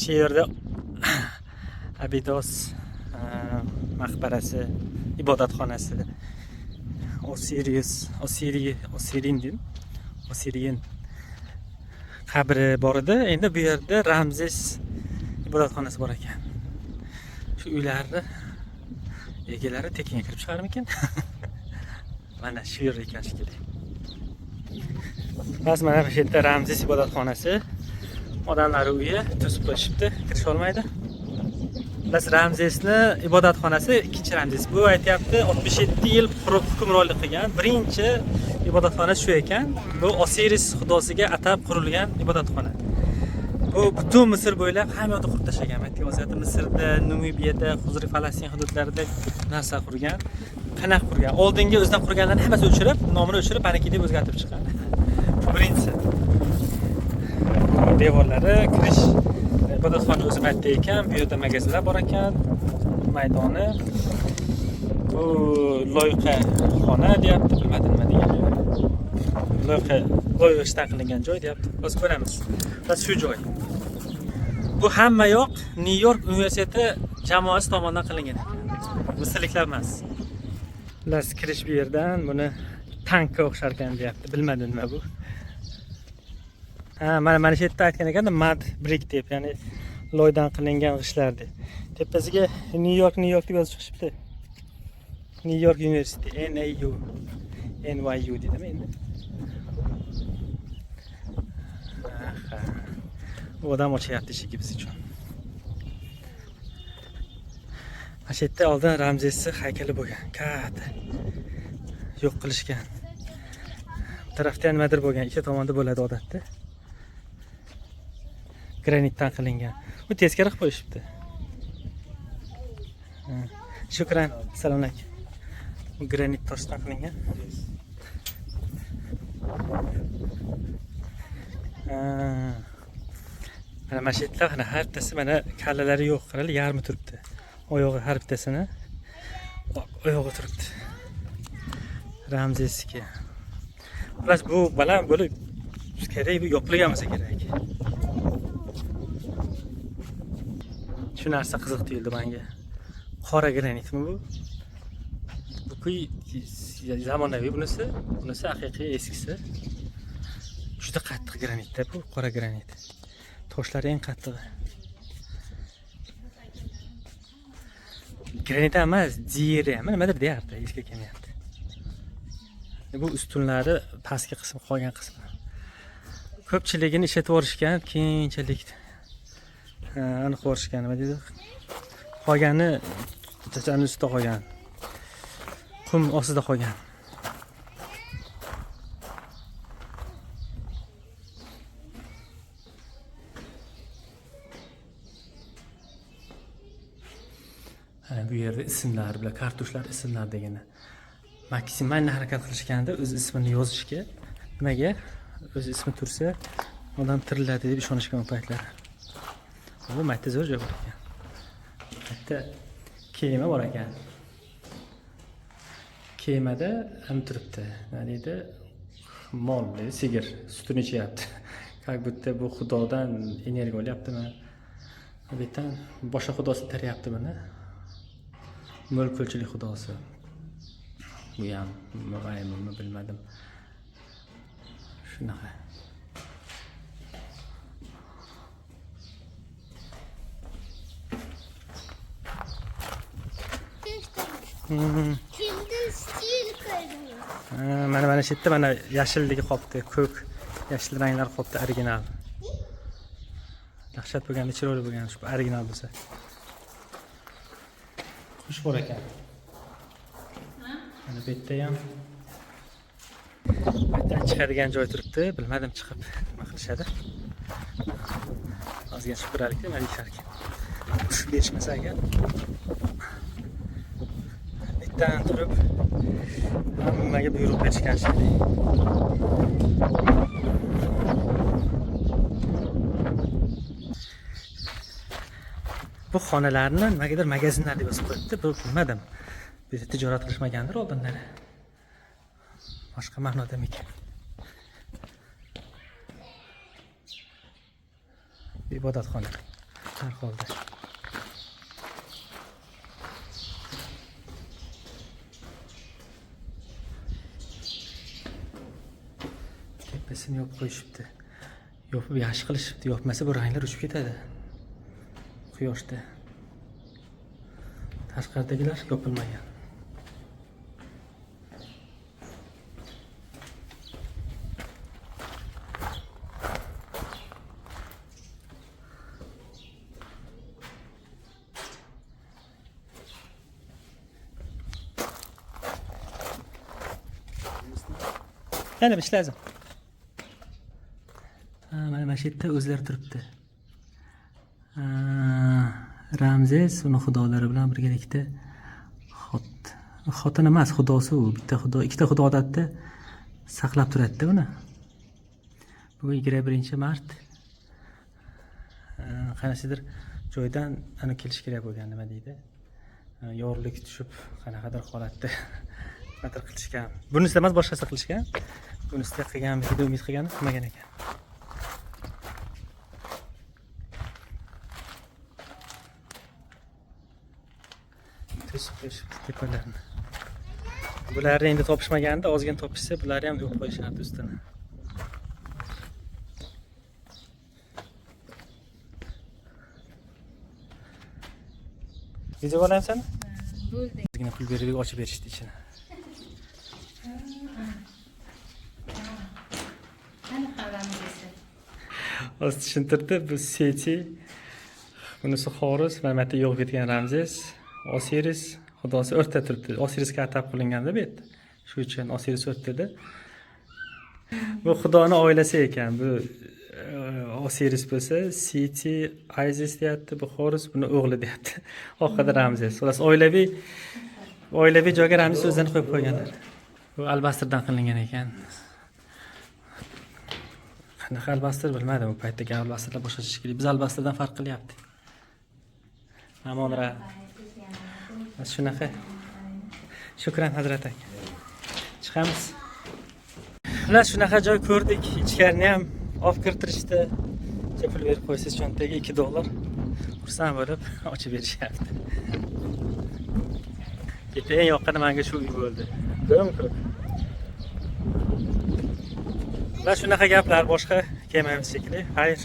Shu yerda Abidos maqbarasi, ibodatxonasi, Osirian qabri bor edi. Endi bu yerda Ramzes ibodatxonasi bor ekan. Shu uylarni egalari tekinga kirib chiqarmikan? Mana shu yer ekan shekilli. Bas mana shu yerda Ramzes ibodatxonasi. Odamlar uyi to'sib qo'yishibdi, kirisha olmaydi. Biz Ramzesni ibodatxonasi ikkinchi Ramzes. Bu aytayapti 67 yil hukmronlik qilgan birinchi ibodatxona shu ekan. Bu Osiris xudosiga atab qurilgan ibodatxona. Bu butun Misr bo'ylab hamma yoqda qurib tashlagan. Aytyapti, Misrda, Numibiyada, Huzur Falastin hududlarida narsa qurgan. Qanaqa qurgan? Oldingi o'zidan qurganlarni hammasi o'chirib, nomini o'chirib, aniki deb o'zgartirib chiqqan. Birinchisi. Devorlari kirish ibodatxona o'zi aytdi ekan, bu yerda magazinlar bor ekan, maydoni. Bu loyiha xona deyapti, bilmadim nima degan. Loyiha ishdan qilingan joy deyapti. Biz ko'ramiz. Biz shu joy. Bu hamma yoq New York universiteti jamoasi tomonidan qilingan ekan. Misrliklar emas. Ular kirish bu yerdan buni tankka o'xshar ekan deyapti. Bilmadim nima bu. Mana shu yerda aytgan ekan, mud brick deb, ya'ni loydan qilingan g'ishtlar deb. Tepasiga New York deb yozib chiqishibdi. New York University, NYU deydimi endi. Bu odam ochyapti eshigi biz uchun. Mana shu yerda oldin Ramzesni haykali bo'lgan, katta. Yo'q qilishgan. Bu tarafda nimadir bo'lgan, ikki tomonda bo'ladi odatda. Granitdan qilingan. Bu teskari qilib qo'yishibdi. Shukran. Assalomu alaykum. Bu granit toshdan qilingan. Mana shu yerda har bittasi mana kallalari yo'q, qarali yarmi turibdi. Oyog'i har bittasini oyog'i turibdi. Ramzesga. Plus bu baland bo'lib kerak, bu yopilgan bo'lsa kerak. Shu narsa qiziq tuyuldi menga. Qora granitmi bu? Bu zamonaviy bunisi haqiqiy eskisi. Juda qattiq granitda bu, qora granit. Toshlari eng qattig'i. Granit emas, ziri, nimadir deyapti, esga kelmayapti. Bu ustunlari pastki qismi, qolgan qismi. Ko'pchiligini ishlatib yorishgan, keyinchalik aniq yorishgan, nima deydi? Qolgani tachani ustida qolgan. Qum ostida qolgan. Bu yerda ismlar bilan kartushlar ismlar degani. Maksimal harakat qilishganda o'z ismini yozishga, nimaga? O'z ismi tursa, odam tiriladi deb ishonishgan paytlar. Bu mayta zo'r joy bor ekan. Bitta kema bor ekan. Kemada ham turibdi. Nima deydi? Mol, sigir sutini ichyapti. Как будто bu xudodan energiya olyaptimi? Bu yerdan boshqa xudosi taryapti buni. Mulkchilik xudosi. Bu ham maymunmi bilmadim. Shunaqa. Kimdir stil koymuyor. Mana shu yerda mana yashilligi qolibdi, ko'k, yashil ranglar qolibdi, original. Dahshat bo'lganda, chiroyli bo'lgan, shu original bo'lsa. Xush bor ekan. Mana bu yerda ham qayerdan chiqadigan joy turibdi, bilmadim chiqib nima qilishadi. Ozgina supuralik nima deyishar ekan. Ushbu berishmasa agar bittan turib hammaga buyruq berishgan shekilli. Bu xonalarni nimagadir magazinlar deb yozib qo'yibdi. Bu bilmadim. Bu yerda tijorat qilishmagandir oldindan. Boshqa ma'nodamikan. Ibodatxona. har holda. Tepasini yopib qo'yishibdi. Yopib yaxshi qilishibdi. Yopmasa bu ranglar uchib ketadi. Quyoshda. Tashqaridagilar yopilmagan. Yana bir ish lazım. Mana shu yerda o'zlari turibdi. Ramzes uni xudolari bilan birgalikda xotin emas, xudosi u. Bitta xudo, ikkita xudo odatda saqlab turadi-da uni. Bugun 21-mart. Qanasidir joydan ana kelish kerak bo'lgan, nima deydi? Yorlik tushib, qanaqadir holatda nimadir qilishgan. Bunisida emas, boshqasi qilishgan. Bunisida qilganimizda umid qilganim qilmagan ekan. To'sib qo'yishibdi tepalarni. Bularni endi topishmaganda, ozgina topishsa, bularni ham yo'q qo'yishardi ustini. Video olamsan? Bo'ldi. Ozgina pul berib ochib berishdi ichini. Qanaqa Ramzesi? O'z tushuntirdi, bu Seti, bunisi Horus, mana bu yo'q ketgan Ramzes, Osiris, xudosi o'rta turibdi. Osirisga atab qilinganda bu yerda. Shu uchun Osiris o'rtada. Bu xudoni oilasi ekan. Bu Osiris bo'lsa, Seti, Isis deyapti, bu Horus, buni o'g'li deyapti. Oxirida Ramzes. Xolos oilaviy joyga Ramzes o'zini qo'yib qo'yganlar. Bu albastrdan qilingan ekan. Qanaqa albastr bilmadim, bu paytdagi albastrlar boshqacha shekilli. Biz albastrdan farq qilyapti. Amonra. Shunaqa. Shukran hazrat aka. Chiqamiz. Ular shunaqa joy ko'rdik. Ichkarini ham olib kirtirishdi. Pul berib qo'ysiz cho'ntaga $2. Xursand bo'lib ochib berishyapti. Eng yoqqani menga shu uy bo'ldi. Ko'p. Ular shunaqa gaplar boshqa kelmaymiz shekilli. Xayr.